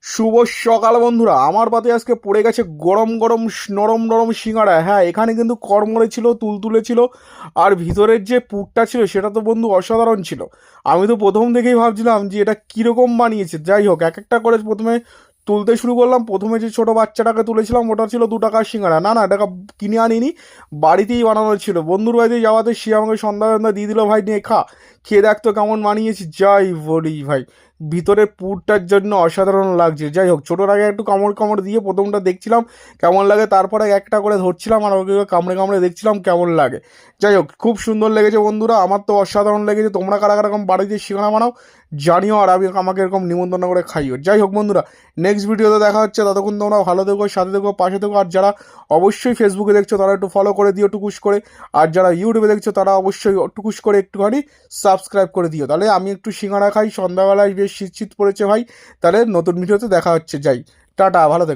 শুভ সকাল বন্ধুরা, আমার পাতে আজকে পড়ে গেছে গরম গরম নরম নরম সিঙ্গাড়া। হ্যাঁ, এখানে কিন্তু কড়মড়ে ছিল, তুলতুলে ছিল, আর ভিতরের যে পুরটা ছিল সেটা তো বন্ধু অসাধারণ ছিল। আমি তো প্রথম থেকেই ভাবছিলাম যে এটা কীরকম বানিয়েছে। যাই হোক, এক একটা করে প্রথমে তুলতে শুরু করলাম। প্রথমে যে ছোট বাচ্চাটাকে তুলেছিলাম ওটা ছিল 2 টাকার সিঙ্গাড়া। না না, এটাকে কিনে আনিনি, বাড়িতেই বানানো ছিল। বন্ধুর বাড়িতে যাওয়াতে সে আমাকে সন্ধ্যা সন্ধ্যা দিয়ে দিল, ভাই নিয়ে খা, খেয়ে দেখ তো কেমন বানিয়েছি। যাই বলি ভাই, ভিতরের পুরটার জন্য অসাধারণ লাগছে। যাই হোক, ছোটোর আগে একটু কামড় কামড় দিয়ে প্রথমটা দেখছিলাম কেমন লাগে, তারপরে একটা করে ধরছিলাম আর ওকে কামড়ে কামড়ে দেখছিলাম কেমন লাগে। যাই হোক, খুব সুন্দর লেগেছে বন্ধুরা, আমার তো অসাধারণ লেগেছে। তোমরা কারা কারকম বাড়িতে সিঙ্গাড়া বানাও জানিও, আর আমাকে এরকম নিমন্ত্রণ করে খাইও। যাই হোক বন্ধুরা, নেক্সট ভিডিওতে দেখা হচ্ছে। ততক্ষণ তোমরা ভালো থেকো, সাথে থেকো, পাশে থেকো। আর যারা অবশ্যই ফেসবুকে দেখছো তারা একটু ফলো করে দিও টুকুস করে, আর যারা ইউটিউবে দেখছো তারা অবশ্যই টুকুস করে একটুখানি সাবস্ক্রাইব করে দিও। তাহলে আমি একটু সিঙ্গাড়া খাই, সন্ধ্যাবেলায় বেশ শীত শীত পড়েছে ভাই। তাহলে নতুন ভিডিওতে দেখা হচ্ছে। যাই, টাটা, ভালো থেকো।